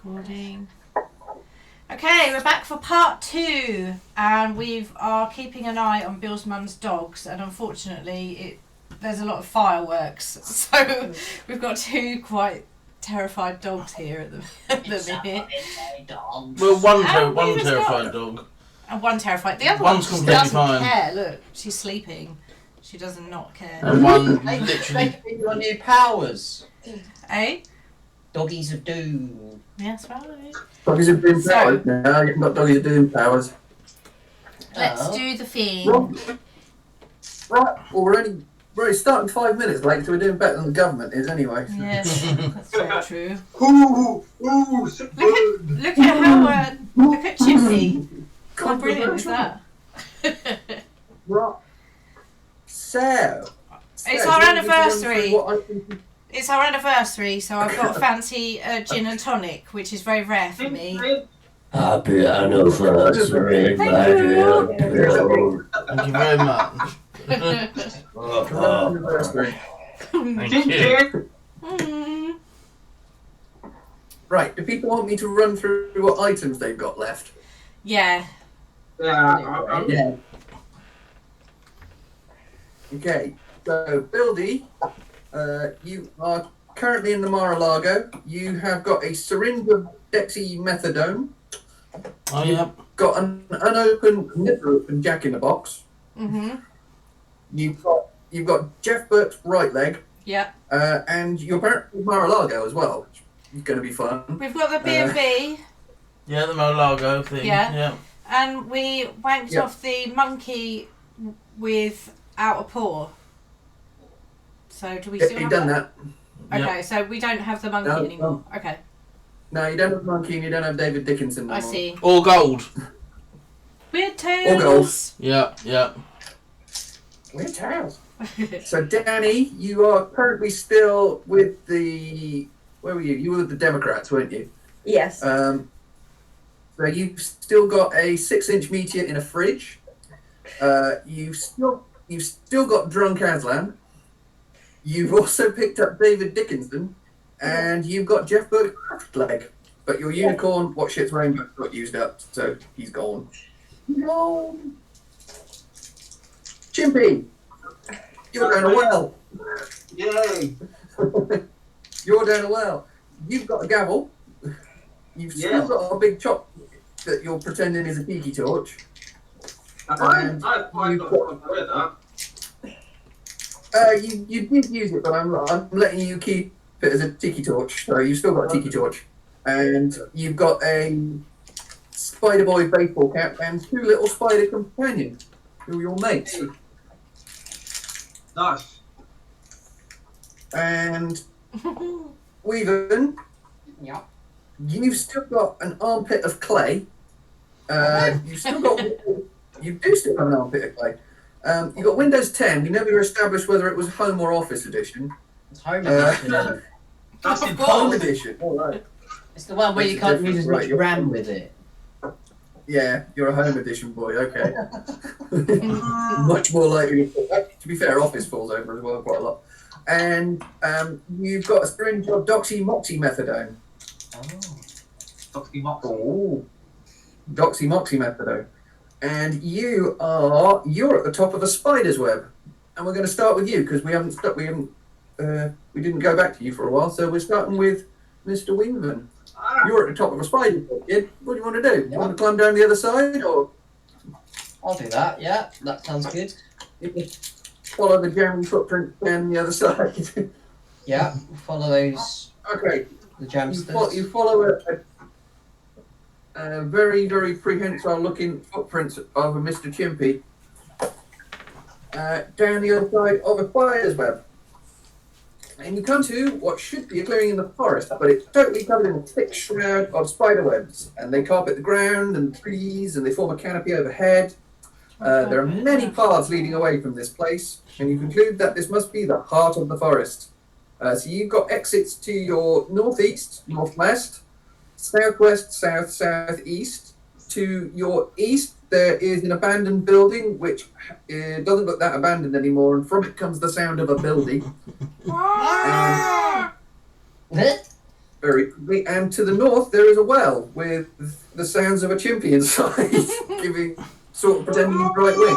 Recording. Okay, we're back for part 2, and we are keeping an eye on Bill's mum's dogs, and unfortunately there's a lot of fireworks, so we've got 2 quite terrified dogs here at the minute. Well, one terrified dog. And one terrified. The other One's one completely doesn't fine. care. Look, she's sleeping. She does not care. And one literally... They your new powers. Eh? Doggies of Doom. Yes, right. Doggies of Doom powers. No, you haven't got Doggies of Doom powers. Let's do the thing. Right, well, we're only starting 5 minutes late, so we're doing better than the government is anyway. Yes, that's very true. Ooh, Look at how look at Chimpy. How brilliant is that? Right. So It's our anniversary. It's our anniversary, so I've got a fancy gin and tonic, which is very rare for me. Happy anniversary, my dear Bill. Thank you very much. Anniversary. Thank you. Right, do people want me to run through what items they've got left? Yeah. Yeah. Okay, so Bildy, you are currently in the Mar-a-Lago. You have got a syringe of dexamethasone. Oh, yeah. Got an unopened, never opened Jack in the Box. Mhm. You've got Jeff Burke's right leg. Yeah. And you're apparently Mar-a-Lago as well, which is going to be fun. We've got the B&B. Yeah, the Mar-a-Lago thing. Yeah. And we wanked off the monkey without a paw. So do we still You've have done that. Okay, so we don't have the monkey anymore. Okay. No, you don't have Monkey and you don't have David Dickinson anymore. I see. All gold. Weird Tales. All gold. Yeah. Weird Tales. So Danny, you are currently still with the... Where were you? You were with the Democrats, weren't you? Yes. So you've still got a 6-inch meteor in a fridge. You've still got drunk Aslan. You've also picked up David Dickinson, and you've got Jeff Burke's left leg. But your unicorn, what shit's rainbow, got used up, so he's gone. No. Chimpy, you're down a well. Yay! You're down a well. You've got a gavel. You've still got a big chop that you're pretending is a tiki torch. I've got that. You did use it, but I'm letting you keep it as a tiki torch. So you've still got a tiki torch, and you've got a Spider Boy baseball cap and 2 little spider companions who are your mates. Nice. And Weaven, Yeah. you've still got an armpit of clay. You've still got. You do still have an armpit of clay. You've got Windows 10. We never established whether it was Home or Office Edition. It's home edition. That's Home important. Edition. All right. It's the one where you can't use as much RAM with it. Yeah, you're a Home Edition boy. Okay. Much more likely. To be fair, Office falls over as well quite a lot. And you've got a syringe of doxymoxymethadone. Oh. Doxymoxymethadone. And you're at the top of a spider's web, and we're going to start with you because we didn't go back to you for a while, so we're starting with Mr. Wingman. You're at the top of a spider's web, kid. What do you want to do? You want to climb down the other side, or I'll do that, yeah. That sounds good. follow the jamming footprint down the other side? Yeah, follow those, Okay. the jamsters. You follow a very, very prehensile looking footprints of a Mr. Chimpy down the other side of a spider's web. And you come to what should be a clearing in the forest, but it's totally covered in a thick shroud of spider webs. And they carpet the ground and trees, and they form a canopy overhead. There are many paths leading away from this place, and you conclude that this must be the heart of the forest. So you've got exits to your northeast, northwest, southwest, southeast. To your east, there is an abandoned building, which doesn't look that abandoned anymore, and from it comes the sound of a building. very quickly. And to the north, there is a well with the sounds of a chimpy inside, giving sort of pretending he's right wing.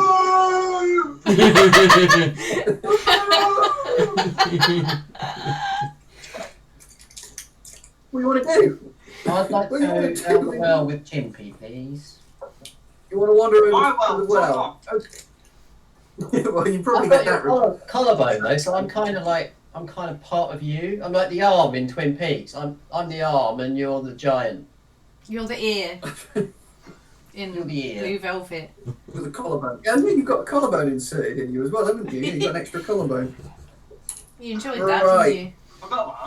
What do you want to do? I'd like to What do you go want to down the do? well with Chimpy, please. You want to wander My over to the well, well? Okay. Well, you probably I've get got that. your collarbone though, so I'm kind of part of you. I'm like the arm in Twin Peaks. I'm the arm and you're the giant. You're the ear in You're the ear. blue velvet. With a collarbone. Yeah, I mean, you've got a collarbone inserted in you as well, haven't you? You've got an extra collarbone. You enjoyed that, Right. didn't you? I got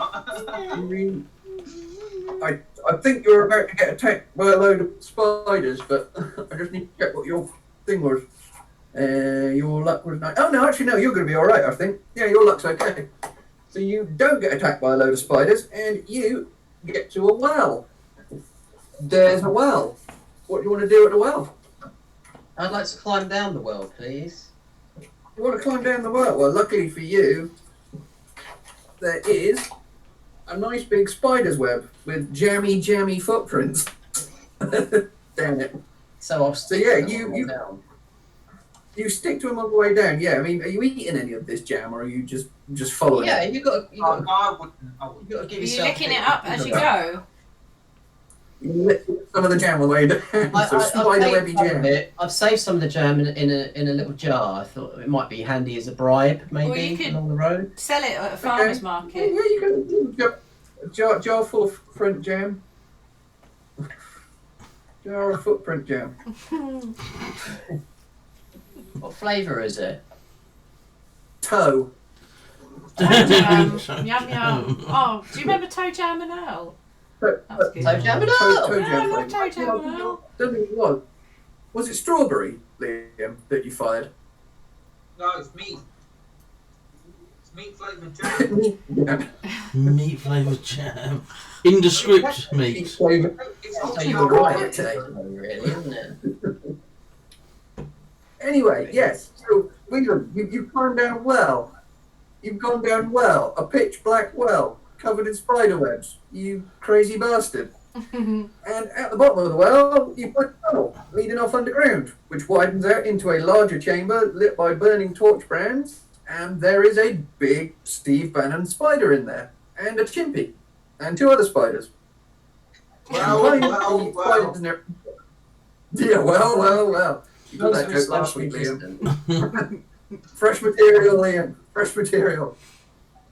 that. I think you're about to get attacked by a load of spiders, but I just need to check what your thing was. Your luck was nice. Oh no, actually no, you're going to be all right. I think. Yeah, your luck's okay. So you don't get attacked by a load of spiders, and you get to a well. There's a well. What do you want to do at the well? I'd like to climb down the well, please. You want to climb down the well? Well, luckily for you, there is a nice big spider's web with jammy footprints. Damn it. So I'll stick yeah, to them you- on the way you- down. You stick to them on the way down. Yeah, I mean, are you eating any of this jam, or are you just following Yeah, it? you got I wouldn't. to give Are you yourself. licking it up as you go? You lick some of the jam on the way down. So spider webby jam. I've saved some of the jam in a little jar. I thought it might be handy as a bribe, maybe Or you could- along the road. Sell it at a farmer's Yeah, market. you can jar full of footprint jam. Jar of footprint jam. What flavour is it? Toe. Toe jam. Yum yum. Oh, do you remember toe jam and Earl? That was good. Toe jam and Toe Earl. Yeah, I jam. love flavour. toe jam and Earl. Don't think it was. Was it strawberry, Liam, that you fired? No, it's meat. It's meat flavoured jam. Yeah. Meat flavoured jam. Indescript meat. Flavour. It's So not you were were right right today. really, isn't it? Anyway, yes. So, William, you've gone down well. You've gone down well. A pitch black well covered in spider webs. You crazy bastard. And at the bottom of the well, you put a tunnel leading off underground, which widens out into a larger chamber lit by burning torch brands. And there is a big Steve Bannon spider in there, and a chimpy, and 2 other spiders. Well. Yeah, well. You got that joke last week, Liam. Fresh material, Liam. Fresh material.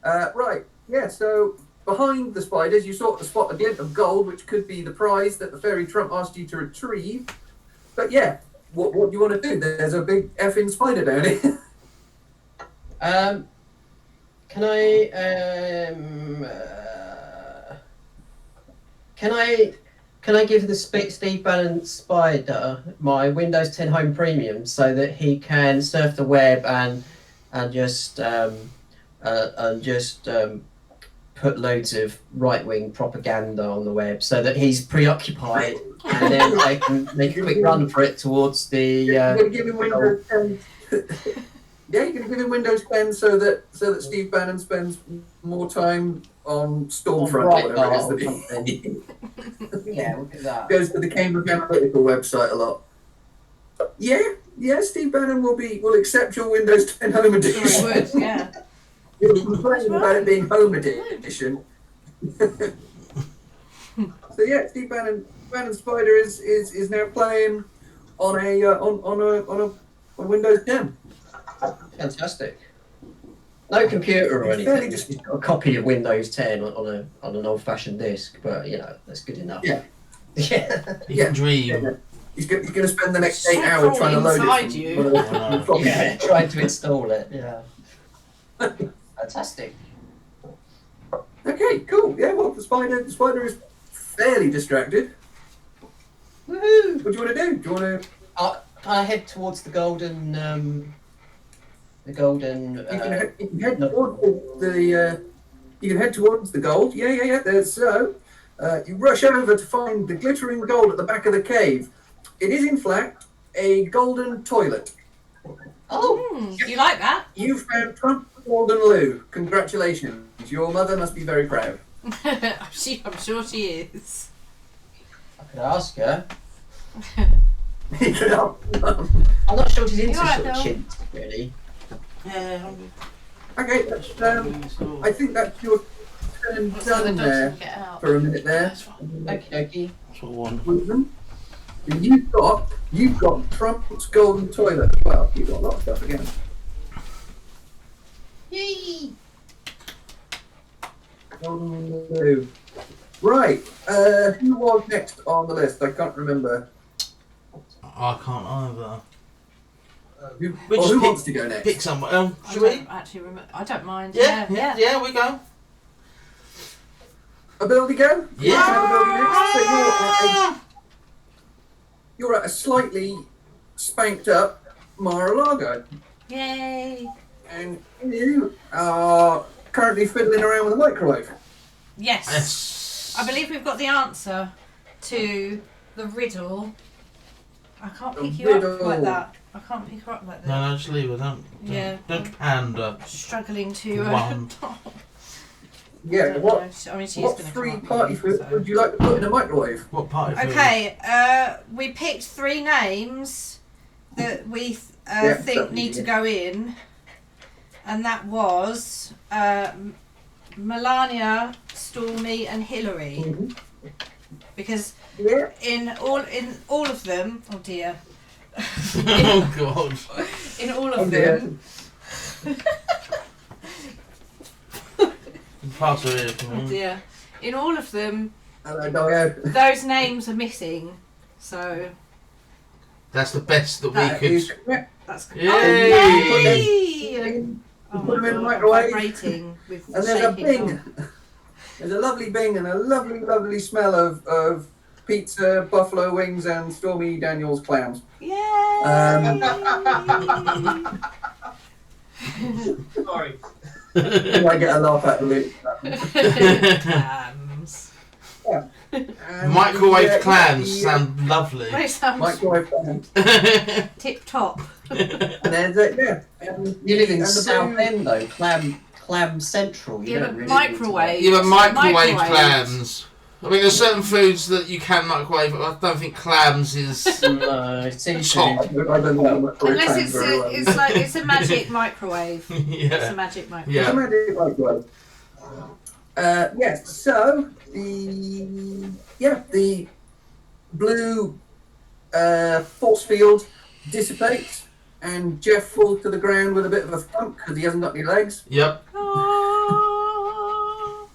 Right, yeah, so behind the spiders, you sort of spot a glint of gold, which could be the prize that the fairy Trump asked you to retrieve. But yeah, what do you want to do? There's a big effing spider down here. Can I give the Steve Bannon spider my Windows 10 Home Premium so that he can surf the web and just put loads of right-wing propaganda on the web so that he's preoccupied and then I can make a quick run for it towards the. You're going to give him Windows 10. Yeah, you're going to give him Windows 10 so that Steve Bannon spends more time on Stormfront, or whatever it is that he Yeah, look at that. goes to the Cambridge Analytica website a lot. Yeah, Steve Bannon will accept your Windows 10 Home Sure Edition. it would, yeah. You're complaining about it being Home Edition. So yeah, Steve Bannon Spider is now playing on a Windows 10. Fantastic. No computer or It's fairly anything. just- Just got a copy of Windows 10 on an old-fashioned disk, but that's good enough. Yeah. Yeah. You can dream. Yeah. He's going to spend the next 8 So hours trying to load inside it. you. Yeah, trying to install it. Yeah. Fantastic. Okay, cool. Yeah, well, the spider is fairly distracted. Woohoo! What do you want to do? Do you want to? I head towards the golden. The golden. You can head towards the. You can head towards the gold. Yeah. There's so. You rush over to find the glittering gold at the back of the cave. It is in fact a golden toilet. Oh, You like that? You found Trump golden loo. Congratulations. Your mother must be very proud. I'm sure she is. I could ask her. You could help. I'm not sure she's into You're right, sort of Bill. chintz, really. Yeah. Okay, that's, I think that's your turn So the done dogs there can get out. for a minute there. That's fine. Okie dokie. That's what I want. With them. And you've got Trump's golden toilet as well. You've got a lot of stuff again. Yay! Right, who was next on the list? I can't remember. I can't either. Who, We or just who pick- wants to go next? Pick someone. I Should we? don't actually remember. I don't mind. Yeah, we go. Ability go? Yeah. Ability next. So you're at a slightly spanked up Mar-a-Lago. Yay. And you are currently fiddling around with a microwave. Yes. Yes. I believe we've got the answer to the riddle. I can't The pick you up riddle. like that. I can't pick her up like that. No, just leave her. Don't Yeah. pander. Struggling to. One. Yeah, don't what, know. I mean, she is what going to three come up party with food it, so. would you like to put in a microwave? What party food? Okay, we picked 3 names that we Yeah, think that'd be need to good. go in, and that was Melania, Stormy, and Hillary. Mhm. Because Yeah. in all of them, oh dear, Oh God. in all Oh of dear. them, Pass her here. oh dear, in all of them, Hello, doggo. those names are missing. So That's the best that we That could. is correct. that's Yay! Oh, yay! Oh Put my them in the God, microwave. vibrating with And there's a shaking bing. dog. There's a lovely bing and a lovely, lovely smell of pizza, buffalo wings, and Stormy Daniels clowns. Yay! Sorry. I get a laugh at the loop. Clams. And Microwave yeah, clams the, sound lovely. They sound Microwave clams. tip top. And there's it, yeah. And, You live in and the South blue- End though, Clam Central. You Yeah, don't but really microwave. Yeah, but microwave Microwave. clams. I mean, there's certain foods that you can microwave, but I don't think clams is. Need to. No, it's too Top. I don't know microwave Unless clams it's very well. it's like it's a magic microwave. It's a Yeah. magic microwave. Yeah. It's a magic microwave. Yes, so the blue force field dissipates and Jeff falls to the ground with a bit of a thump because he hasn't got any legs. Yep. Oh,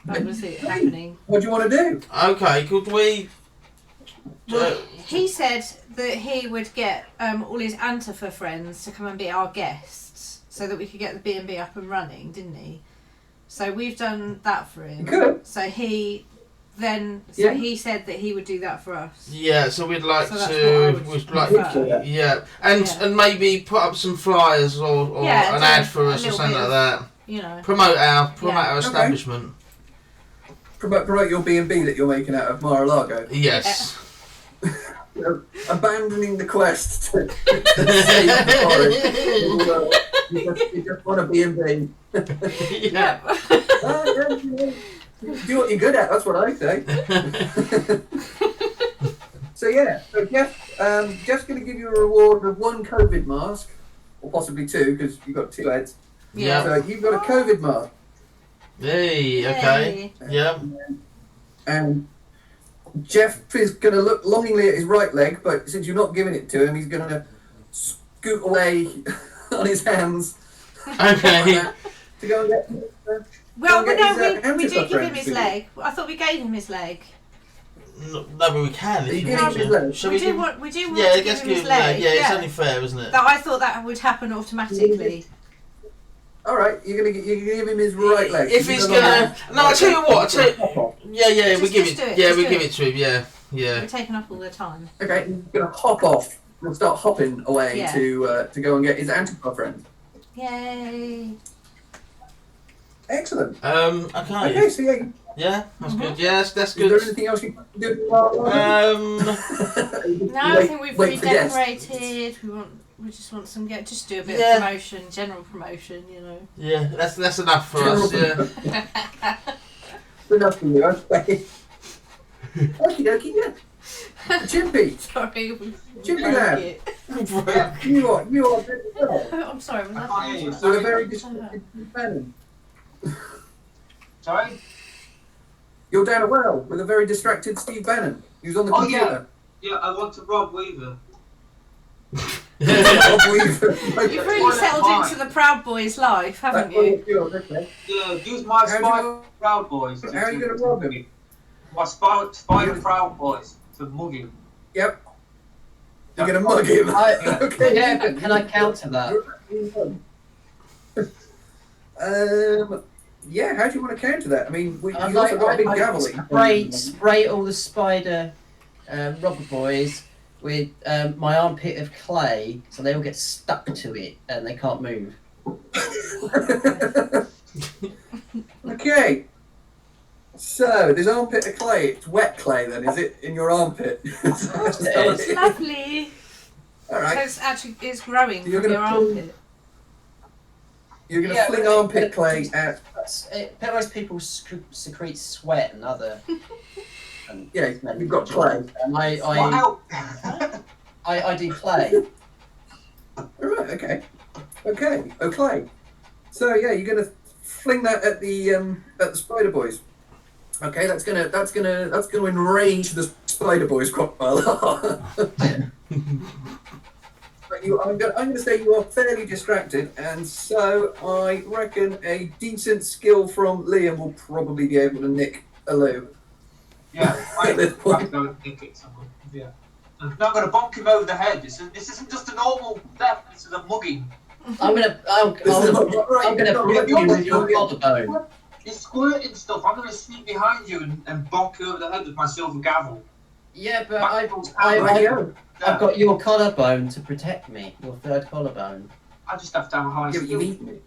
that was it happening. What do you want to do? Okay, could we? He said that he would get all his Antifa friends to come and be our guests, so that we could get the B&B up and running, didn't he? So we've done that for him. Good. So he Yeah. he said that he would do that for us. Yeah, so we'd like So that's to. what I would We'd like, prefer. yeah, and Yeah. and maybe put up some flyers or Yeah, an do ad for a us or little something bit like of- that. You know. Promote our Yeah. establishment. Promote your B&B that you're making out of Mar-a-Lago. Yes. Abandoning the quest to save the forest. You just want a B&B. Yeah. Do what you're good at, that's what I say. So Jeff's going to give you a reward of 1 COVID mask, or possibly 2 because you've got 2 heads. Yeah. So you've got a COVID mask, Hey. Okay. Yeah. and Jeff is going to look longingly at his right leg, but since you're not giving it to him, he's going to scoot away on his hands Okay. to go and get. Well, Go and get his, we do Antifa give him friends his to- leg. I thought we gave him his leg. No, but we can if You you give want him his to. leg. Shall we we do give? want to Yeah, give let's him give his him that. leg. Yeah, it's only fair, isn't it? That I thought that would happen automatically. All right, you're gonna give him his right leg. If he's gonna, no, I tell you what. Yeah, we Just- give just it. do it, Yeah, just we do give it. it to him. Yeah, yeah. We're taking up all the time. Okay, he's gonna hop off. We'll start hopping away Yeah. to go and get his Antifa friend. Yay! Excellent. Okay. Okay, so yeah, Yeah, that's Mhm. good. Yes, that's is there good. anything else you can do? No, I think we've wait for guests. redecorated. We just want some just do a bit Yeah. of promotion, general promotion, you know. Yeah, that's enough for us. Yeah. enough for you. Okay. Okie dokie, yeah. Chimpy, Sorry. Chimpy lad. it. You are very well. I'm sorry. Was I that can't hear you. With a very distracted Steve Bannon. Sorry? You're down a well with a very distracted Steve Bannon. He was on the Oh, computer. Yeah, I want to rob Weaver. Rob Weaver. Okay. You've really settled into the Proud Boys life, haven't you? Okay. Yeah, use my How spy do Proud Boys. How are you going to rob him? My spy Proud Boys to mug him. Yep. You're going to mug him. Okay. Yeah, but can I counter that? Yeah, how do you want to counter that? I mean, you've I'd also got a big gavel. spray all the spider robber boys with my armpit of clay, so they all get stuck to it and they can't move. Okay. So, there's armpit of clay. It's wet clay then, is it? In your armpit? It's lovely. All So right. it's growing So you're from your gonna armpit. You're going to fling armpit clay at... Most people secrete sweat and other... And Yeah, you've got clay. And Wow. I do clay. All right, okay. Okay, clay. So, yeah, you're going to fling that at the Spider Boys. Okay, that's gonna enrage the Spider Boys quite a lot. But I'm gonna say you are fairly distracted, and so I reckon a decent skill from Leigham will probably be able to nick a loo. Yeah, At this point. I'm going to nick it somewhere. Yeah. I'm not going to bonk him over the head. This isn't just a normal theft. This is a mugging. I'm gonna prick you with your collarbone. You're squirting stuff. I'm going to sneak behind you and bonk you over the head with my silver gavel. Yeah, but Right, I've got your collarbone to protect me. Your third collarbone. I just have to have a high Yeah, but skill. you've eaten it.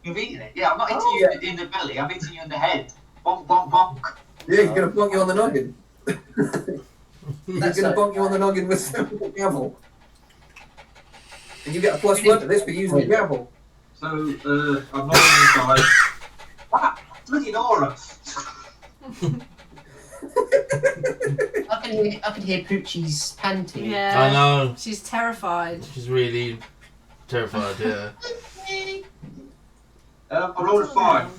You've eaten it. Yeah, I'm not hitting you in the belly. I'm hitting you in the head. Bonk, bonk, bonk. Yeah, he's gonna bonk you on the noggin. He's That's gonna like- bonk you on the noggin with a gavel. And you get a +1 to this for using the gavel. So, I'm not going to die. Wow, bloody Nora. I can hear Poochie's panting. Yeah. I know. She's terrified. She's really terrified, yeah. I rolled a 5.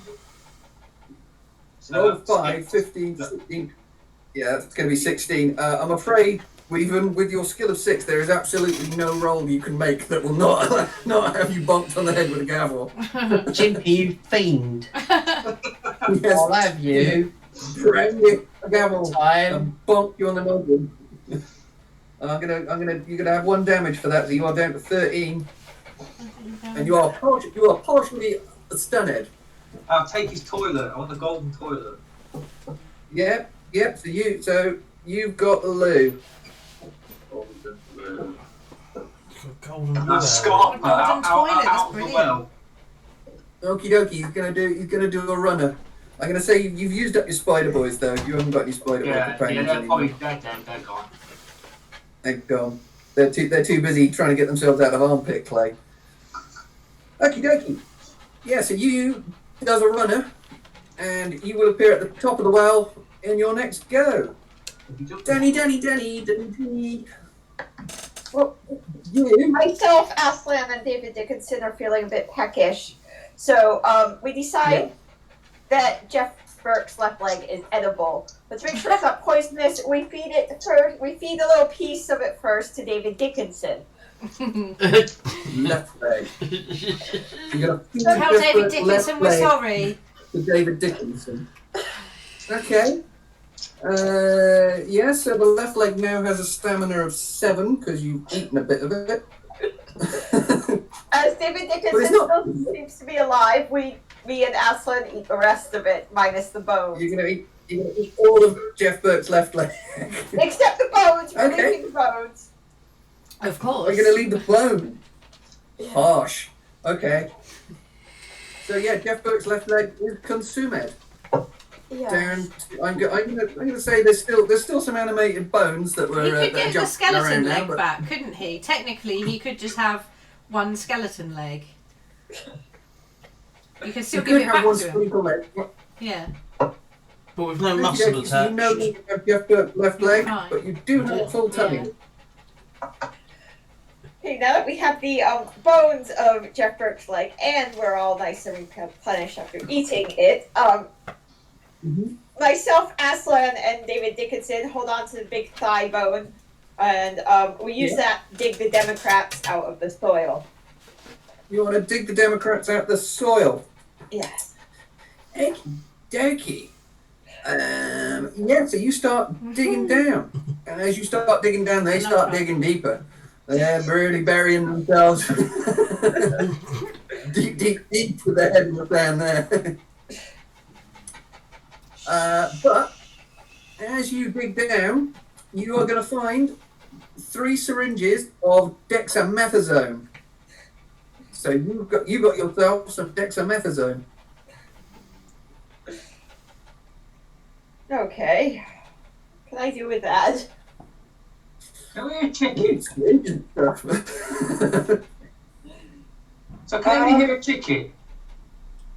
Roll 5, 15, 16. Yeah, it's going to be 16. I'm afraid, even with your skill of 6, there is absolutely no roll you can make that will not have you bonked on the head with a gavel. Chimpy, you fiend. Yes, I'll have you. bring me a gavel Time. and bonk you on the noggin. You're gonna have 1 damage for that, so you are down to 13, and you are partially stunned. I'll take his toilet. I want the golden toilet. Yep. So you've got the loo. Golden And Willow. Scott Golden out toilet, that's of the brilliant. well. Okie dokie. He's gonna do a runner. I'm gonna say you've used up your Spider Boys though. You haven't got any Spider Boy Yeah, companions they're anymore. probably dead. They're gone. They're gone. They're too busy trying to get themselves out of armpit clay. Okie dokie. Yeah. So you does a runner, and you will appear at the top of the well in your next go. Danny. Well, you. Myself, Aslan, and David Dickinson are feeling a bit peckish. So we decide that Jeff Burke's left leg is edible. But to make sure it's not poisonous, we feed it first. We feed a little piece of it first to David Dickinson. Left leg. You're gonna feed Tell the David left Dickinson we're leg sorry. to David Dickinson. Okay. Yeah, so the left leg now has a stamina of 7 because you've eaten a bit of it. As David But Dickinson it's not- still seems to be alive, me and Aslan eat the rest of it, minus the bones. You're gonna eat all of Jeff Burke's left leg. Except the bones, we're Okay. leaving the bones. Of course. Are you gonna leave the bone? Harsh. Okay. So yeah, Jeff Burke's left leg is consumed. Yeah. Down. I'm gonna say there's still some animated bones that were He could that get the jumping skeleton around now, leg but back, couldn't he? Technically, he could just have one skeleton leg. You could you still give could it have back one to him. skeletal leg. Yeah. But with no muscle So attached. you know you have your left leg, Right. but you do have a full tummy. Okay, now that we have the bones of Jeff Burke's leg, and we're all nice and replenished after eating it, myself, Aslan, and David Dickinson hold on to the big thigh bone, and we use that to dig the Democrats out of the soil. You want to dig the Democrats out the soil? Yes. Okie dokie. So you start digging down. And as you start digging down, they start digging deeper. They're really burying themselves deep with their head in the sand there. But as you dig down, you are going to find 3 syringes of dexamethasone. So you got yourself some dexamethasone. Okay. What can I do with that? Can we hear chicken? Stuff. So can anybody hear a chicken?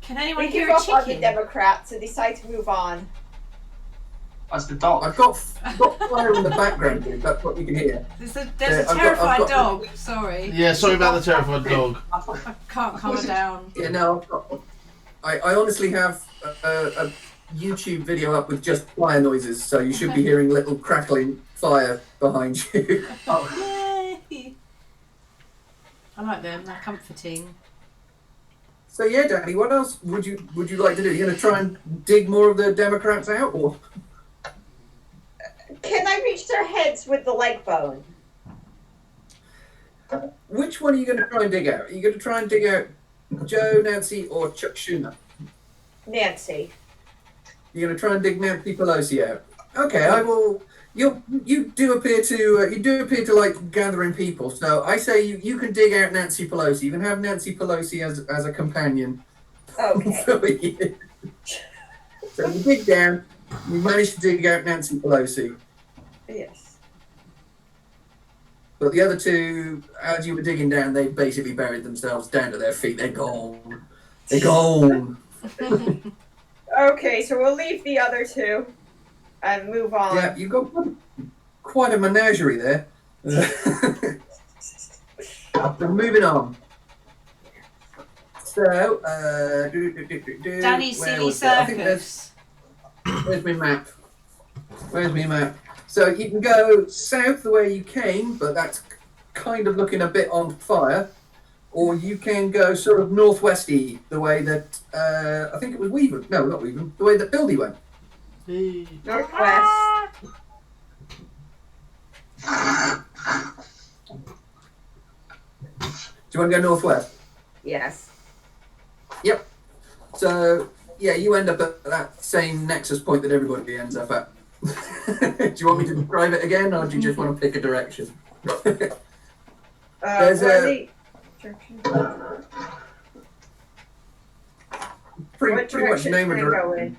Can anyone We hear give a up on the chicken? Democrats and decide to move on. That's the dog. I've got fire in the background, dude. That's what you can hear. There's a I've terrified got- dog. Sorry. Yeah, sorry about the terrified dog. I can't calm her down. Yeah, no, I honestly have a YouTube video up with just fire noises, so you should be hearing little crackling fire behind you. Yay! I like them. They're comforting. So yeah, Danny, what else would you like to do? You gonna try and dig more of the Democrats out, or Can I reach their heads with the leg bone? which one are you gonna try and dig out? Are you gonna try and dig out Joe, Nancy, or Chuck Schumer? Nancy. You're gonna try and dig Nancy Pelosi out. Okay, I will. You do appear to like gathering people. So I say you can dig out Nancy Pelosi. You can have Nancy Pelosi as a companion. Okay. for you. So you dig down. You manage to dig out Nancy Pelosi. Yes. But the other two, as you were digging down, they basically buried themselves down to their feet. They're gone. They're gone. Okay, so we'll leave the other two and move on. Yeah, you've got quite a menagerie there. So moving on. So, Danny's where Silly was it? I think Circus. where's my map? Where's my map? So you can go south the way you came, but that's kind of looking a bit on fire. Or you can go sort of northwesty, the way that, I think it was Weaver. No, not Weaver. The way that Bildy went. Northwest. Do you want to go northwest? Yes. Yep. So, yeah, you end up at that same nexus point that everybody ends up at. Do you want me to describe it again, or do you just want to pick a direction? There's pretty much name a direction.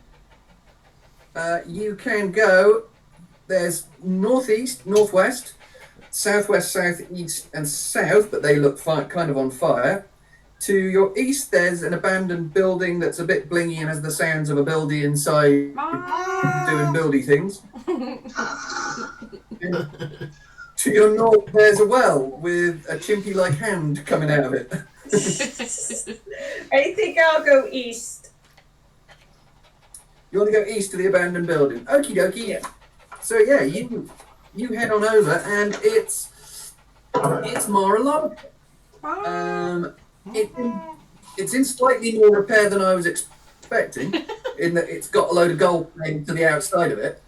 You can go, there's northeast, northwest, southwest, southeast, and south, but they look kind of on fire. To your east, there's an abandoned building that's a bit blingy and has the sounds of a buildie inside doing buildy things. To your north, there's a well with a chimpy-like hand coming out of it. I think I'll go east. You want to go east to the abandoned building? Okie dokie. Yeah. So yeah, you head on over, and it's Mar-a-Lago. It's in slightly more repair than I was expecting, in that it's got a load of gold paint to the outside of it.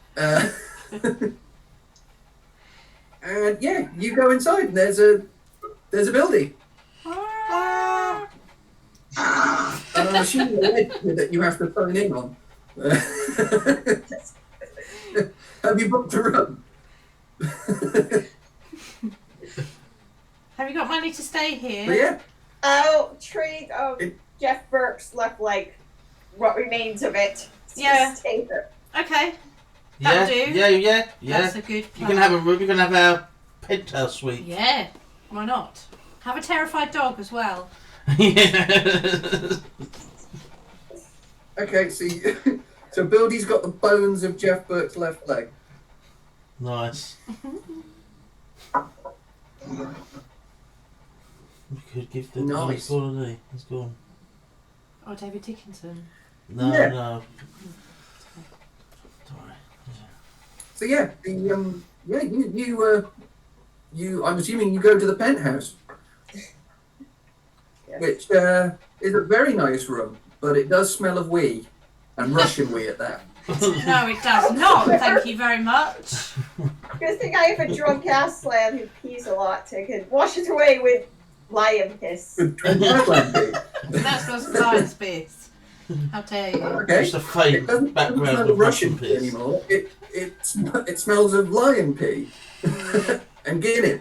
And yeah, you go inside, and there's a building. And I'm assuming that you have to sign in on. Have you booked a room? Have you got money to stay here? But yeah, I'll trade Jeff Burke's left leg, what remains of it. Yeah. Stay there. Okay. Yeah, That'll do. yeah. That's a good You plan. can have a room. You can have our penthouse suite. Yeah. Why not? Have a terrified dog as well. Yeah. okay, so So Buildy's got the bones of Jeff Burke's left leg. Nice. We could give the Nice. holiday. He's gone. Oh, David Dickinson. No, Yeah. no. Sorry. So yeah, you. I'm assuming you go to the penthouse, which is a very nice room, but it does smell of wee, and Russian wee at that. No, it does not. Thank you very much. Good thing I have a drunk ass lad who pees a lot to can wash it away with Leigham piss. With Dreadland wee. That's not science based. How dare you? Okay. Just a It faint doesn't background smell of of Russian Russian pee piss. anymore. It smells of lion pee and Guinea.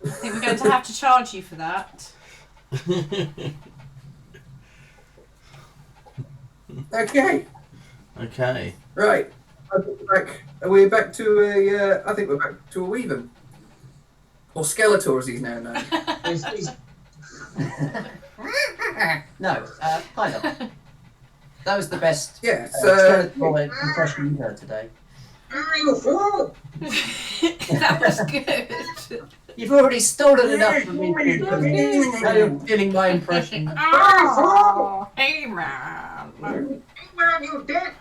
I think we're going to have to charge you for that. Okay, Okay. right. We're back to a. I think we're back to a Weaven, or Skeletor as he's now known. He's No, kind of. That was the best Yeah. So skeletal impression you heard today. you fool! That was good. You've already stolen enough from me. Now you're feeling my impression. Oh, hey man. Hey man, you dick!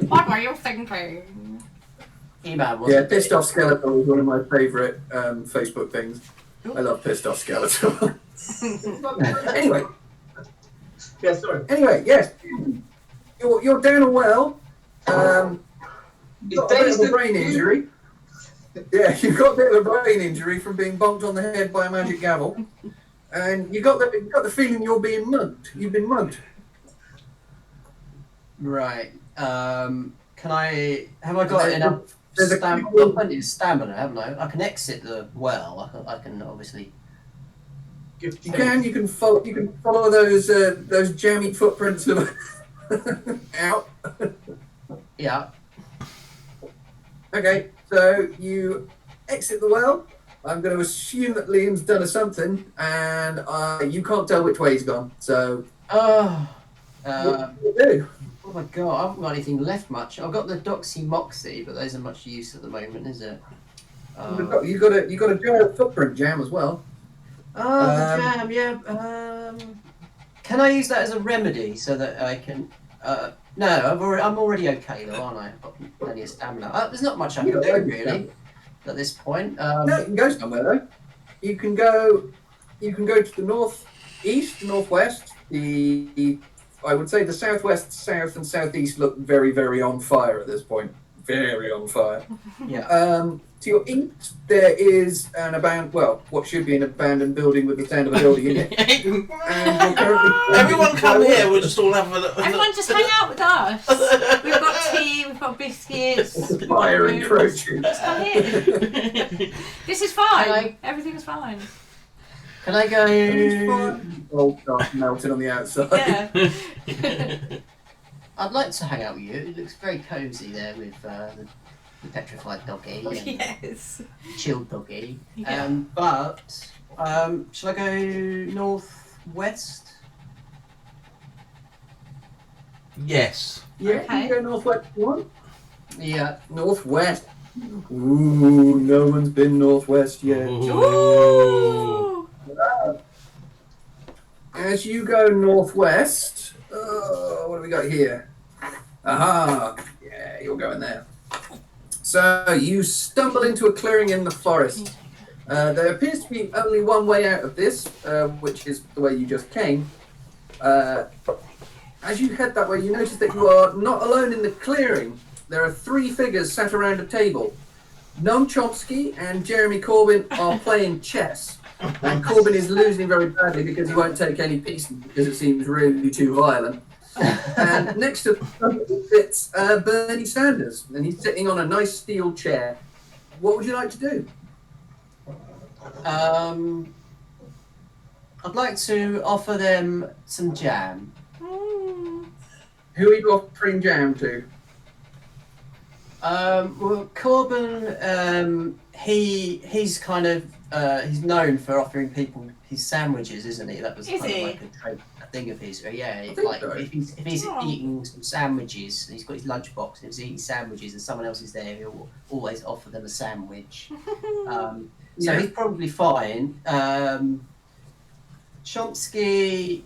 What were you thinking? Email was yeah, pissed off Skeletor is one of my favourite Facebook things. I love pissed off Skeletor. Anyway. Yeah, sorry. Anyway, yes, you're down a well. You've got a bit of a brain injury. Yeah, you've got a bit of a brain injury from being bonked on the head by a magic gavel, and you got the feeling you're being mugged. You've been mugged. Right. Have I got enough There's a stamina? couple- I've got plenty of stamina, haven't I? I can exit the well. I can obviously. You can follow those jammy footprints of out. Yeah. Okay, so you exit the well. I'm going to assume that Liam's done something, and you can't tell which way he's gone. So Oh. what do you do? Oh my god, I haven't got anything left much. I've got the Doxy Moxie, but those are much use at the moment, is it? You got a giant footprint jam as well. Oh, the jam, yeah. Can I use that as a remedy so that I can? No, I'm already okay though, aren't I? I've got plenty of stamina. There's not much I can do really at this point. No, you can go somewhere though. You can go to the northeast, northwest. I would say the southwest, south, and southeast look very, very on fire at this point. Very on fire. Yeah. To your east, there is what should be an abandoned building with the sound of a building in it. And you're currently- Everyone come here, we'll just all have a look. Everyone just hang out with us. We've got tea, we've got biscuits. Fire encroaching. Just come here. This is fine. Everything's fine. Can I go? Old stuff melting on the outside. Yeah. I'd like to hang out with you. It looks very cosy there with the petrified doggy and Yes. chilled doggy. Yeah. But shall I go northwest? Yes. Yeah, Okay. you go northwest. if you want. Yeah. Northwest. Ooh, no one's been northwest yet. Ooh. As you go northwest, what do we got here? Aha! Yeah, you're going there. So you stumble into a clearing in the forest. There appears to be only one way out of this, which is the way you just came. As you head that way, you notice that you are not alone in the clearing. There are three figures sat around a table. Noam Chomsky and Jeremy Corbyn are playing chess. And Corbyn is losing very badly because he won't take any pieces because it seems really too violent. And next to him sits Bernie Sanders, and he's sitting on a nice steel chair. What would you like to do? I'd like to offer them some jam. Who are you offering jam to? Well, Corbyn, he's kind of he's known for offering people his sandwiches, isn't he? That was Is kind he? of like a thing of his. Yeah, think like so. if he's Oh. eating some sandwiches, and he's got his lunchbox and he's eating sandwiches, and someone else is there, he'll always offer them a sandwich. So Yeah. he's probably fine. Chomsky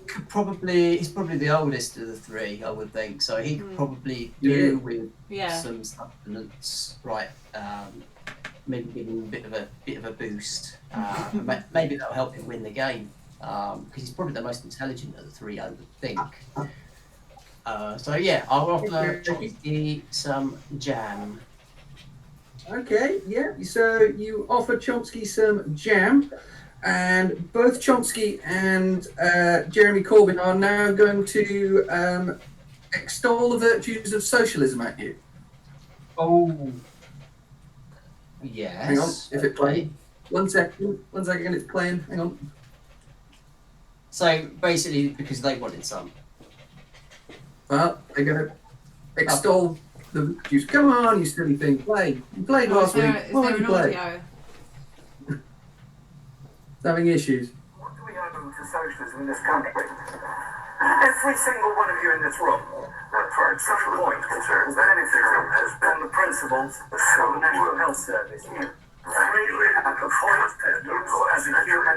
he's probably the oldest of the three, I would think. So he could probably do with Yeah. some supplements, right? Maybe give him a bit of a boost. Maybe that'll help him win the game because he's probably the most intelligent of the three, I would think. So yeah, I'll offer Chomsky some jam. Okay, yeah. So you offer Chomsky some jam, and both Chomsky and Jeremy Corbyn are now going to extol the virtues of socialism at you. Oh, Yes. Hang on, if it okay. plays. 1 second, it's playing. Hang on. So basically, because they wanted some. Well, they're going to extol the virtues. Come on, you silly thing, play. You played Oh, last week. is Why there don't you an play? audio? It's having issues. What do we owe to socialism in this country? Every single one of you in this room, for some point, concerns benefit on the principles of the National Health Service. You freely appoint people as a human.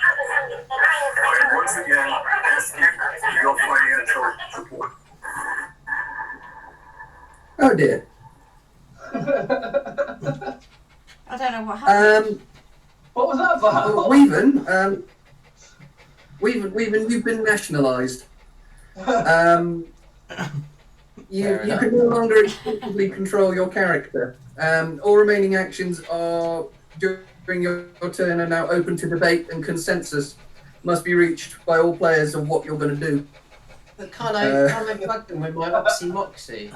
And once again, ask you for your financial support. Oh dear. I don't know what happened. what was that about? Weaven, you've been nationalised. You Fair enough. can no longer exclusively control your character. All remaining actions are during your turn are now open to debate, and consensus must be reached by all players of what you're going to do. But can't I plug them with my Moxie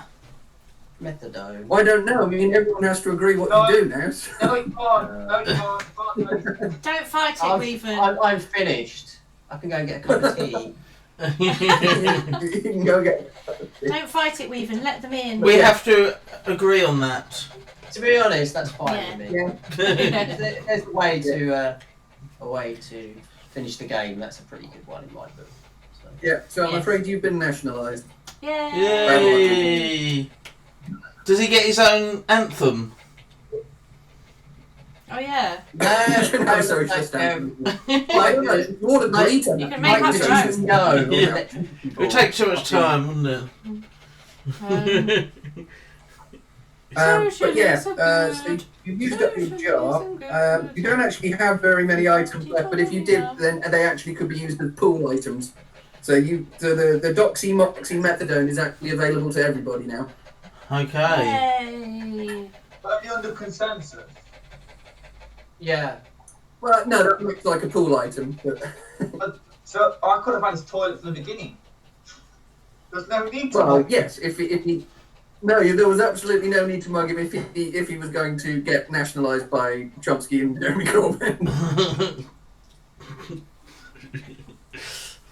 methadone? I don't know. I mean, everyone has to agree what you do now. So. No, you can't. No, you can't. Don't fight it, I'm, Weaven. I'm finished. I can go and get a cup of tea. You can go get. Don't fight it, Weaven. Let them in. We have to agree on that. To be honest, that's fine Yeah. with me. Yeah. There's a way to finish the game. That's a pretty good one in my book. So. Yeah. So I'm Yes. afraid you've been nationalised. Yay! Does he get his own anthem? Oh yeah. No, sorry, just you want to delete it? You can make up your own. No. Yeah. It would take too much time, wouldn't it? But yeah, so you've used up your jar. You don't actually have very many items left, but if you did, then they actually could be used as pool items. So the Doxy Moxy methadone is actually available to everybody now. Okay. Yay. But you're under consensus. Yeah. Well, no, that looks like a pool item. But So I could have had his toilet from the beginning. There's no need to. well, yes, if he no, there was absolutely no need to mug him if he was going to get nationalised by Chomsky and Jeremy Corbyn.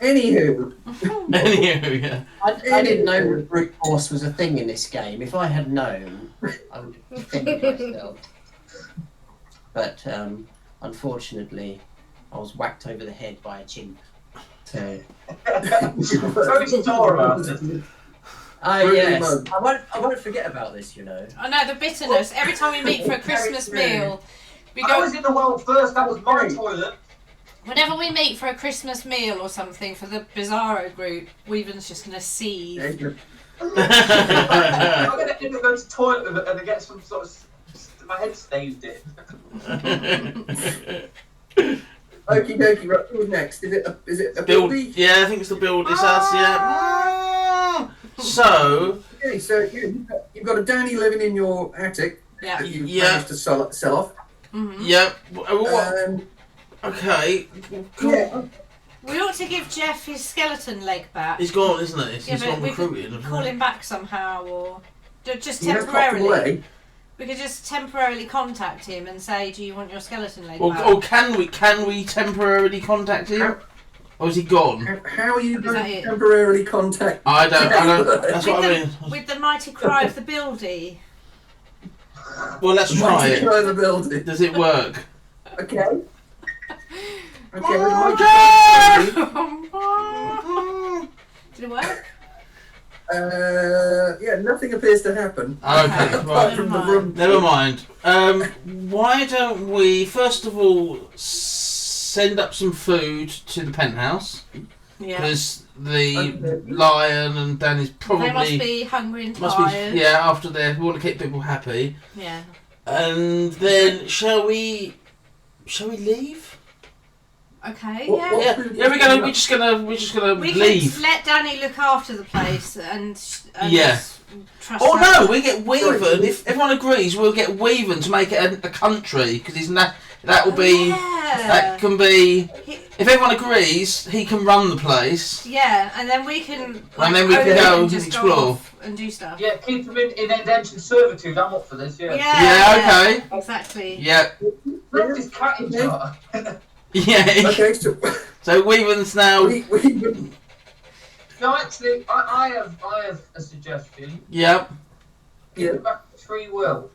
Anywho, Anyway, yeah. I didn't know that brute force was a thing in this game. If I had known, I would have defended myself. But unfortunately, I was whacked over the head by a chimp. So. Very sore about it. Yes. I won't forget about this, you know. I know the bitterness. Every time we meet for a Christmas meal, we I go. was in the world first. That was my toilet. Whenever we meet for a Christmas meal or something for the Bizarro group, Weaven's just gonna seethe. I'm gonna end up going to the toilet and I get some sort of. My head staved it. Okie dokie, right, who's next? Is it a Build. buildie? Yeah, I think it's the build this house. Yeah. So. Okay, so you've got a Danny living in your attic Yeah. that you Yeah. managed to sell off. Mm-hmm. Yeah. What? Okay. Cool. Yeah, We ought to give Jeff his skeleton leg back. He's gone, isn't it? He's Yeah, but gone we could recruited. hasn't call he? him back somehow, or just he has popped temporarily. away. We could just temporarily contact him and say, "Do you want your skeleton leg Or back?" can we temporarily contact him? Or is he gone? How are you Is going that to it? temporarily contact? I don't. That's what I mean. With the mighty cry of the buildie. Well, let's try it. Try the building. Does it work? Okay. Okay. Did it work? Yeah, nothing appears to happen. Okay, Apart right. from the room. Never mind. Why don't we first of all send up some food to the penthouse? Yeah. Because the lion and Danny's probably They must be hungry and must tired. be, yeah, after we want to keep people happy. Yeah. And then shall we leave? Okay. What- Yeah. what- Yeah, we're just gonna We leave. can let Danny look after the place and Yeah. trust Oh her. no, we get Weaven. If everyone agrees, we'll get Weaven to make it a country because that will be that can be. If everyone agrees, he can run the place. Yeah, and then we can. And then we can go and just explore. go off and do stuff. Yeah, keep them in indentured servitude. I'm up for this. Yeah. Yeah, okay. Exactly. Yeah. Let this cat in jar. Yeah. Okay, So Weaven's now. No, actually, I have a suggestion. Yep. Yeah. Give back free will.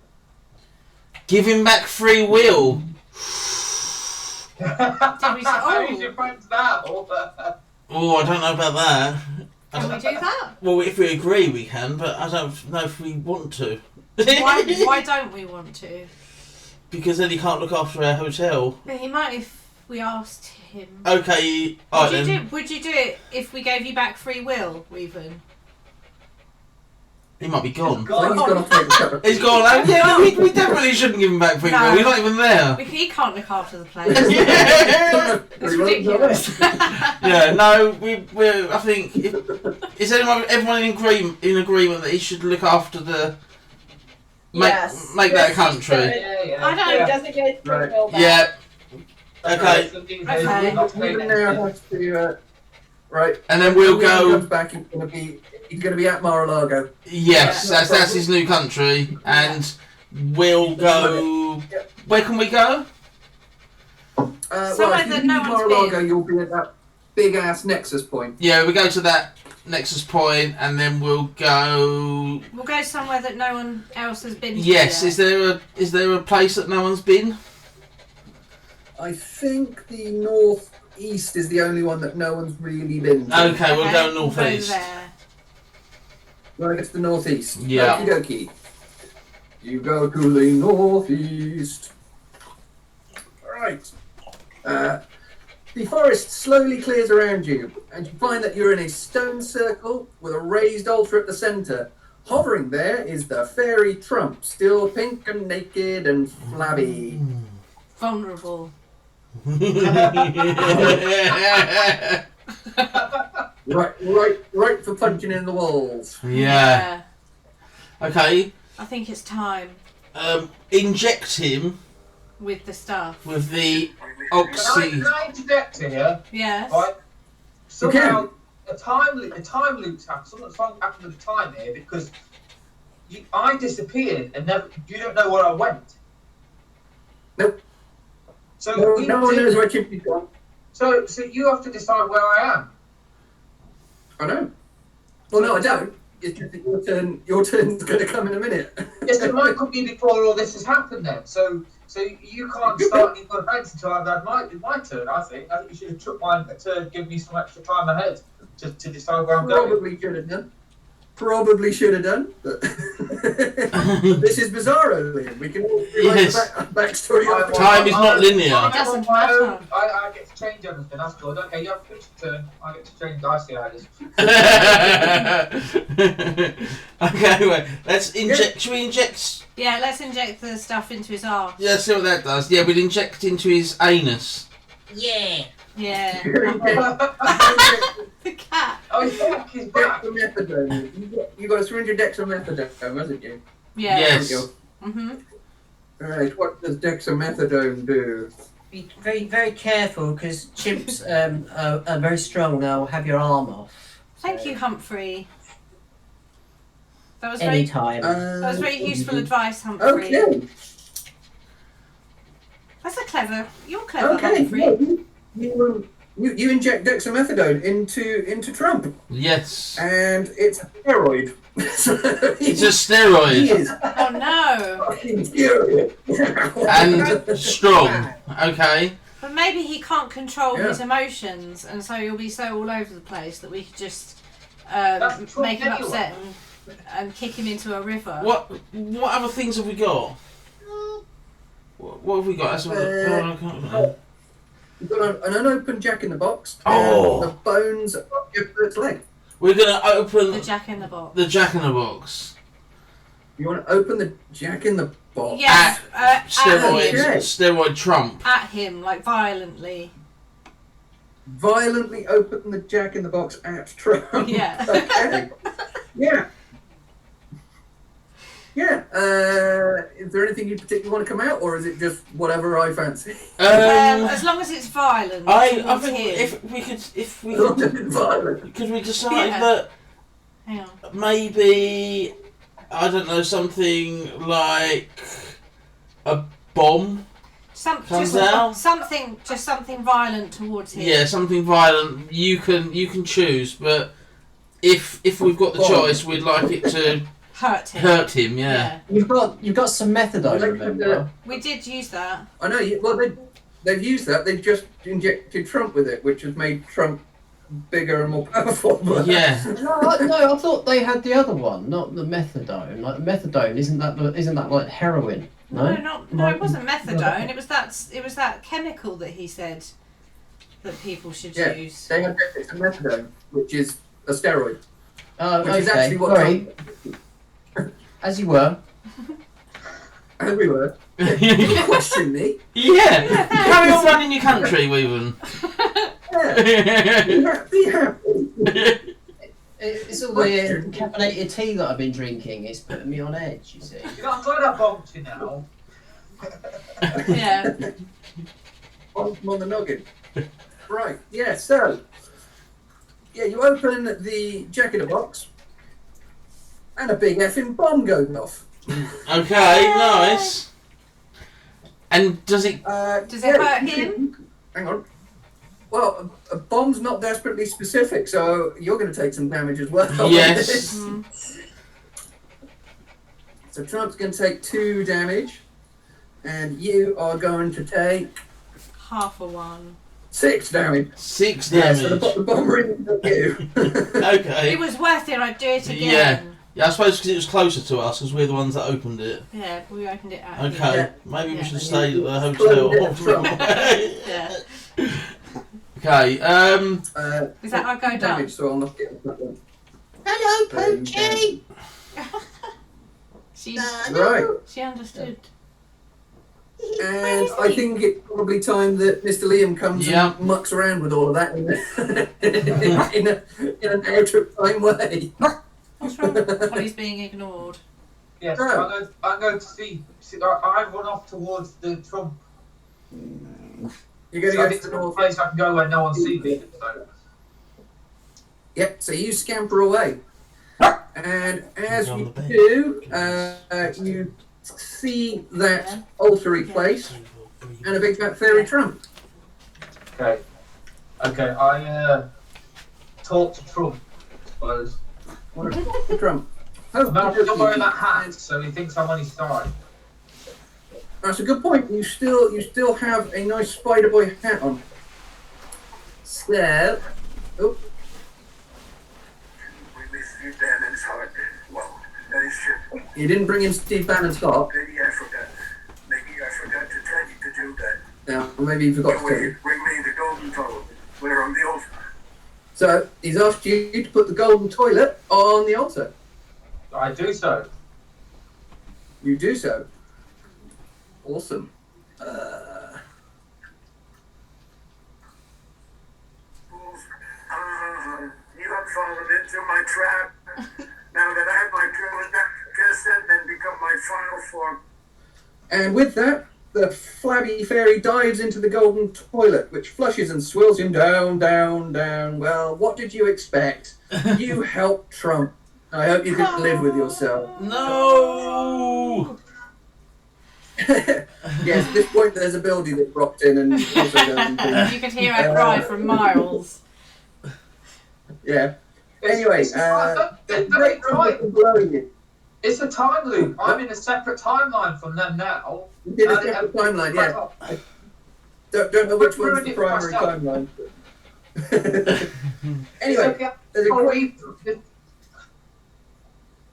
Give him back free will. Who's your friends now? Oh, I don't know about that. Can we do that? Well, if we agree, we can, but I don't know if we want to. Why don't we want to? Because then he can't look after our hotel. But he might if we asked him. Okay, alright then. Would you do it if we gave you back free will, Weaven? He might be gone. He's gone off to take a cup of He's gone. Yeah, no, we definitely shouldn't give him back free will. He's not even there. He can't look after the place. It's tea. ridiculous. Yeah, no, we're. I think. Is everyone in agreement that he should look after the. Yes. Make that a country. Yeah. I don't. Doesn't get his Right. will back. Yeah. Okay. Weaven now has to, right. And then we'll When he go. comes back, he's going to be at Mar-a-Lago. Yes, Yeah. that's his new country, and we'll go. Where can we go? Somewhere if you that leave no one's Mar-a-Lago, been. you'll be at that big-ass nexus point. Yeah, we go to that nexus point, and then we'll go. We'll go somewhere that no one else has been to Yes, yet. is there a place that no one's been? I think the northeast is the only one that no one's really been to. Okay, we'll go We'll northeast. there. Right, it's the northeast. Yeah. Okie dokie. You go to the northeast. Right. The forest slowly clears around you, and you find that you're in a stone circle with a raised altar at the centre. Hovering there is the fairy Trump, still pink and naked and flabby. Vulnerable. Right for punching in the walls. Yeah. Okay. I think it's time Inject him with the stuff. with the oxy. Can I interject here? Yes. Right. Somehow a time loop's happened. Something happened with the time here because I disappeared and never. You don't know where I went. Nope. So No one knows where Chimpy's gone. So you have to decide where I am. I know. Well, no, I don't. It's just that your turn's going to come in a minute. Yes, it might come be before all this has happened then. So you can't start any good events until I've had my turn. I think you should have took mine to give me some extra time ahead to decide where I'm going. Probably should have done. But this is Bizarro, Liam. We can all Yes. the backstory. of Time is not linear. I'm doesn't on my own. matter. I get to change everything. That's good. Okay, you have to finish your turn. I get to change. I see how it is. Okay, wait. Let's inject. Should we inject? Yeah, let's inject the stuff into his arse. Yeah, see what that does. Yeah, we'll inject into his anus. Yeah. The cat. Oh, yeah, he's back. Dexamethasone. You got a syringe of dexamethasone, hasn't you? Yeah. Yes. Mhm. Right. What does dexamethasone do? Be very, very careful because chimps are very strong. They'll have your arm off. Thank you, Humphrey. That was very. Anytime. That was very useful advice, Humphrey. Okay. That's a clever. You're clever, Okay. Humphrey. You inject dexamethasone into Trump, Yes. and it's a steroid. It's a He steroid. is Oh no! fucking furious. And strong. Okay. But maybe he can't control Yeah. his emotions, and so he'll be so all over the place that we could just That's true make him anyway. upset and kick him into a river. What other things have we got? What have we got? That's what You've got an unopened Jack in the Box. Oh. And the bones of your first leg. We're gonna open The Jack in the Box. the Jack in the Box. You want to open the Jack in the Box? Yes, Steroid, Okay. steroid Trump. at him, like violently. Violently open the Jack in the Box at Trump. Yeah. Okay. Yeah. Yeah. Is there anything you particularly want to come out, or is it just whatever I fancy? As long as it's violent. I towards think him. if we could Violent. could we decide Yeah. that Hang on. maybe I don't know, something like a bomb. Comes out. Something violent towards him. Yeah, something violent. You can choose, but if we've got the Bomb. choice, we'd like it to Hurt him. hurt him. Yeah. You've got some methadone, Like remember? We did use that. I know. Well, they've used that. They've just injected Trump with it, which has made Trump bigger and more powerful. Yeah. No, I thought they had the other one, not the methadone. Like methadone, isn't that like heroin? No, It wasn't methadone. It was that chemical that he said that people should Yeah. use. They injected some methadone, which is a steroid. Oh, Which okay. is actually what Sorry. As you were. Everywhere. You question me? Yeah. Carry on running your country, Weaven. Yeah. Be happy. It's all the caffeinated tea that I've been drinking. It's putting me on edge, you see. You know, I'm glad I bumped you now. Yeah. On the noggin. Right. Yeah. So. Yeah, you open the Jack in the Box, and a big effing bomb goes off. Okay, nice. And does it? Does it hurt him? Hang on. Well, a bomb's not desperately specific, so you're going to take some damage as well. Yes. So Trump's going to take 2 damage, and you are going to take Half a one. 6 damage. 6 Yeah, damage. so the bomb rings at you. Okay. It was worth it. I'd do it again. Yeah, I suppose because it was closer to us, because we're the ones that opened it. Yeah, we opened it at Okay, Yeah. maybe we Yeah. should stay at the hotel. Yeah. Okay, Is that I go down? damage, so I'll knock it. Hello, Poochie. She Right. understood. And I think it's probably time that Mr. Leigham comes Yeah. and mucks around with all of that in an out-of-time way. What's wrong? Well, he's being ignored. Yes, No. I'm going to see. I run off towards the Trump. You're going So I to think go to there's the a north. place I can go where no one sees me. So. Yep, so you scamper away. And as On you the bed. do, you see that altar place and a big fat fairy Trump. Okay. Okay, I talk to Trump, I suppose. What a Trump. Oh, I'm still wearing that hat, so he thinks I'm on his side. That's a good point. You still have a nice Spider Boy hat on. So, oh, We miss you, Dan, and it's hard. Well, that is true. you didn't bring in Steve Bannon's heart. Maybe I forgot. Maybe I forgot to tell you to do that. Now, maybe you forgot to tell Bring you. me the golden towel. We're on the altar. So, he's asked you to put the golden toilet on the altar. I do so. You do so. Awesome. Fools. You have fallen into my trap. Now that I have my drill and then become my final form. And with that, the flabby fairy dives into the golden toilet, which flushes and swirls him down, down, down. Well, what did you expect? You helped Trump. I hope you can live with yourself. no. Yes, at this point there's a building that dropped in and also does You could hear her cry from miles. Yeah. Anyway, it's a great rumble below you. It's a time loop. I'm in a separate timeline from them now. You did a separate timeline, yeah. Don't know which one's the primary timeline. Anyway,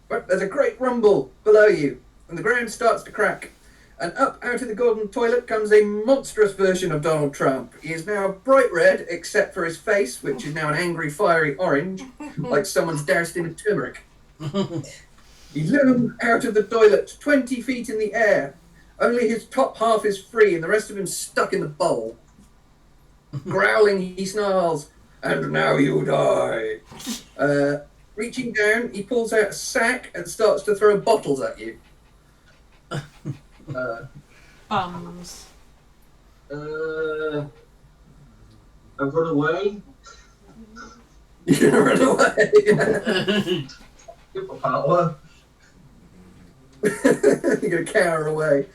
there's a great rumble below you, and the ground starts to crack. And up out of the golden toilet comes a monstrous version of Donald Trump. He is now bright red, except for his face, which is now an angry, fiery orange, like someone's doused in turmeric. He looms out of the toilet, 20 feet in the air. Only his top half is free, and the rest of him stuck in the bowl. Growling, he snarls, "And now you die." Reaching down, he pulls out a sack and starts to throw bottles at you. Bums. I've run away. You run away. Superpower. You're gonna cower away.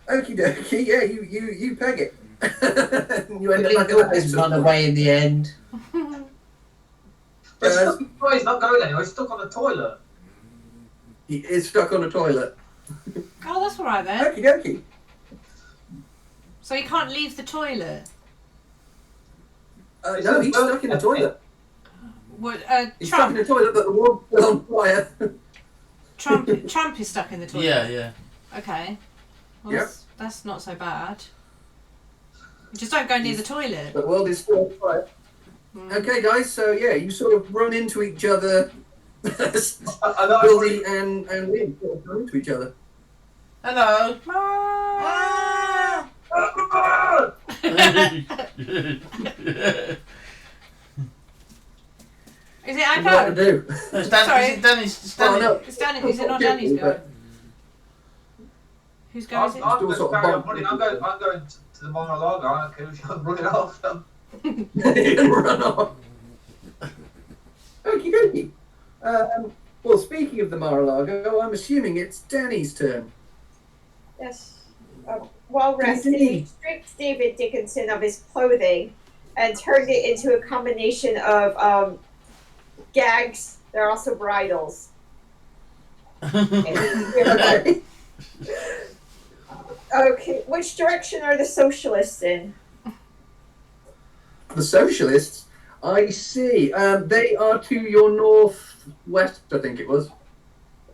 Okie dokie, yeah, you peg it. You end up like He's run away in the end. He's not going anywhere. He's stuck on the toilet. He is stuck on a toilet. Oh, that's all right then. Okie dokie. So you can't leave the toilet? No, he's stuck in the toilet. What, He's stuck in the toilet, but the wall's still on fire. Trump is stuck in the toilet? Yeah. Okay. Well, Yep. that's not so bad. Just don't go near the toilet. The world is still on fire. Okay, guys, so yeah, you sort of run into each other. Billy and Liam sort of run into each other. Hello. Is it our What to go? do? Sorry. Is it Danny's? Oh, no. Is it not Danny's go? Whose go is it? I'm Still going sort to of carry on bumping. running. I'm going to the Mar-a-Lago. I don't care if I'm running off them. Run off. Okie dokie. Well, speaking of the Mar-a-Lago, I'm assuming it's Danny's turn. Yes. While resting, he stripped David Dickinson of his clothing and turned it into a combination of gags. They're also bridles. Okay. Okay, which direction are the socialists in? The socialists, I see. They are to your northwest, I think it was.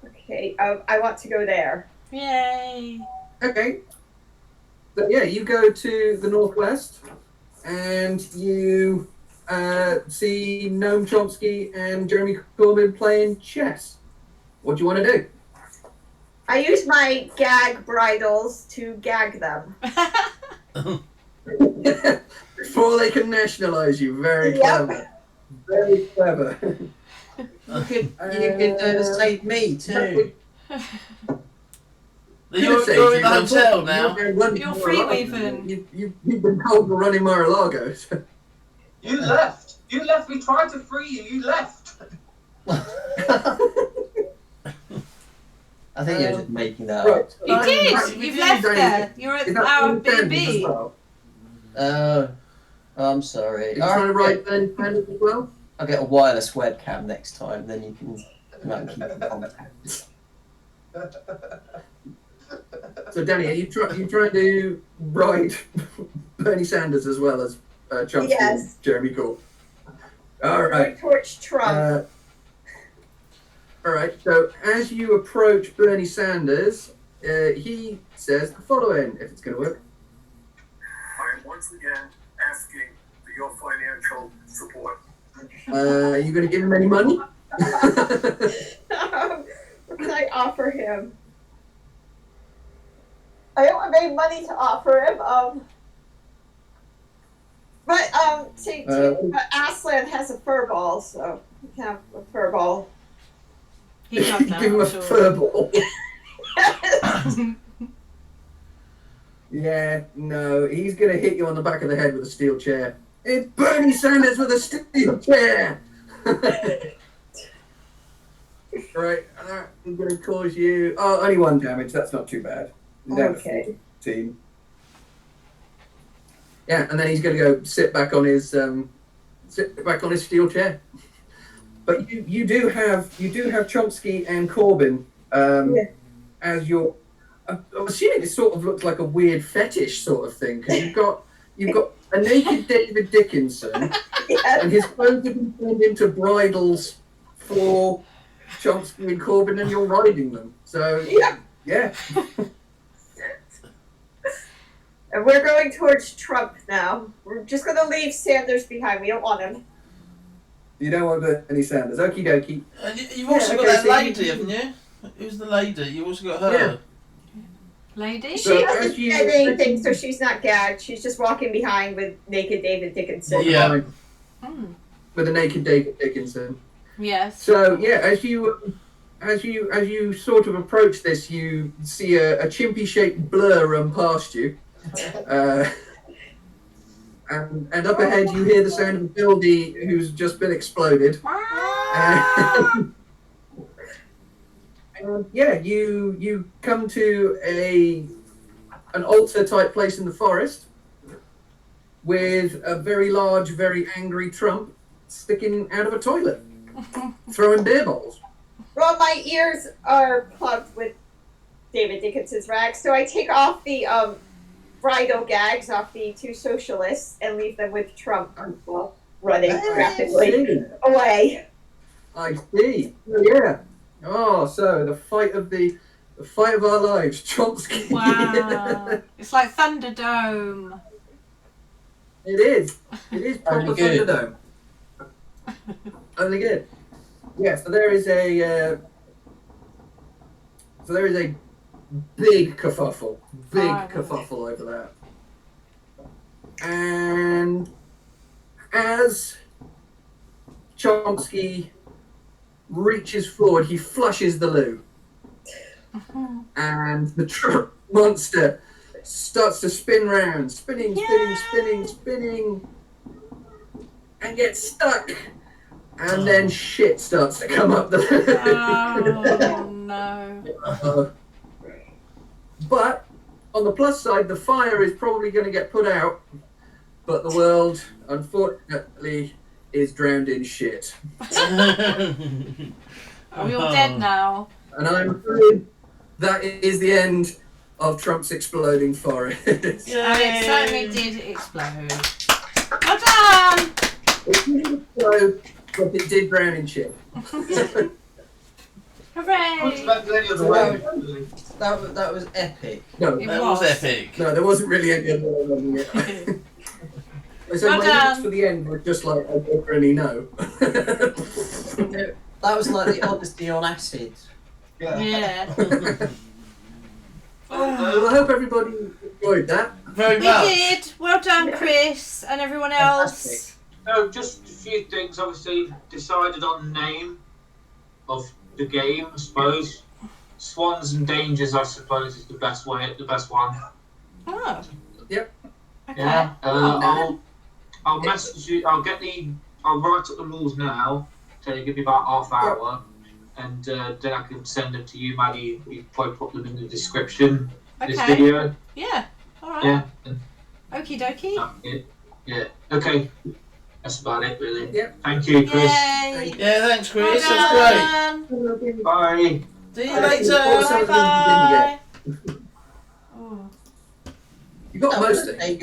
Okay, I want to go there. Yay! Okay. So yeah, you go to the northwest, and you see Noam Chomsky and Jeremy Corbyn playing chess. What do you want to do? I use my gag bridles to gag them. Before they can nationalise you. Very clever. Very clever. You could save me too. You're in the hotel now. You're free-weaving. You've been told to run in Mar-a-Lago. So. You left. You left. We tried to free you. You left. I think you're just making that Right. up. You did! Right, You've left there. You're at our B&B. Well? I'm sorry. You're trying to write Ben Sanders as well? I'll get a wireless webcam next time, then you can keep in contact. So, Danny, are you trying to write Bernie Sanders as well as Chomsky Yes. and Jeremy Corbyn? All right. Torch Trump. All right. So, as you approach Bernie Sanders, he says the following, if it's going to work. I am once again asking for your financial support. Are you going to give him any money? What can I offer him? I don't have any money to offer him. But Aslan has a fur ball, so you can have a fur ball. He'd love that, Give him a I'm sure. fur ball. Yeah, no, he's going to hit you on the back of the head with a steel chair. It's Bernie Sanders with a steel chair! Right, I'm going to cause you... Oh, only 1 damage, that's not too bad. Never Okay. fear. team. Yeah, and then he's going to go sit back on his steel chair. But you do have Chomsky and Corbyn as your. I'm assuming it sort of looks like a weird fetish sort of thing because you've got a naked David Dickinson, and his clothes have been turned into bridles for Chomsky and Corbyn, and you're riding them. So yeah. And we're going towards Trump now. We're just going to leave Sanders behind. We don't want him. You don't want Bernie Sanders. Okie dokie. You've also got that lady, haven't you? Who's the lady? You've also got her. Yeah. Lady? She hasn't said anything, so she's not gagged. She's just walking behind with naked David Dickinson. Yeah. With a naked David Dickinson. Yes. So yeah, as you sort of approach this, you see a chimpy-shaped blur run past you, and up ahead you hear the sound of a buildie who's just been exploded. And yeah, you come to an altar type place in the forest with a very large, very angry Trump sticking out of a toilet, throwing beer bottles. Well, my ears are plugged with David Dickinson's rags, so I take off the bridal gags off the two socialists and leave them with Trump running rapidly away. I see. Yeah. Oh, so the fight of our lives, Chomsky. Wow. It's like Thunderdome. It is. It is proper Only good. Thunderdome. Only good. Yeah. So there is a big kerfuffle. Big kerfuffle over that. And as Chomsky reaches forward, he flushes the loo. And the Trump monster starts to spin round, spinning, and gets stuck. And then shit starts to come up the Oh no. But on the plus side, the fire is probably going to get put out, but the world, unfortunately, is drowned in shit. Are we all dead now? And I'm afraid that is the end of Trump's exploding forest. And it certainly did explode. Well done! It didn't explode, but it did drown in shit. Hooray! That was epic. No, That was epic. no, there wasn't really any other one on it. So Well my done. notes for the end were just like, I don't really know. That was like the Odyssey on acid. Yeah. Well, I hope everybody enjoyed that. Very We much. did. Well done, Chris, and everyone else. No, just a few things. Obviously, decided on the name of the game, I suppose. Swans and Dangers, I suppose, is the best one. Oh. Yep. Okay. Yeah. I'll message you. I'll write up the rules now. So you give me about half hour, and then I can send them to you, Maddie. You can probably put them in the description of this Okay. video. Yeah. All right. Yeah. Okie dokie. That's it. Yeah. Okay. That's about it, really. Yep. Thank you, Chris. Yay. Yeah, thanks, Chris. Well That's great. done. Bye. See you Also, later. also- Bye bye. Oh. You got most of it.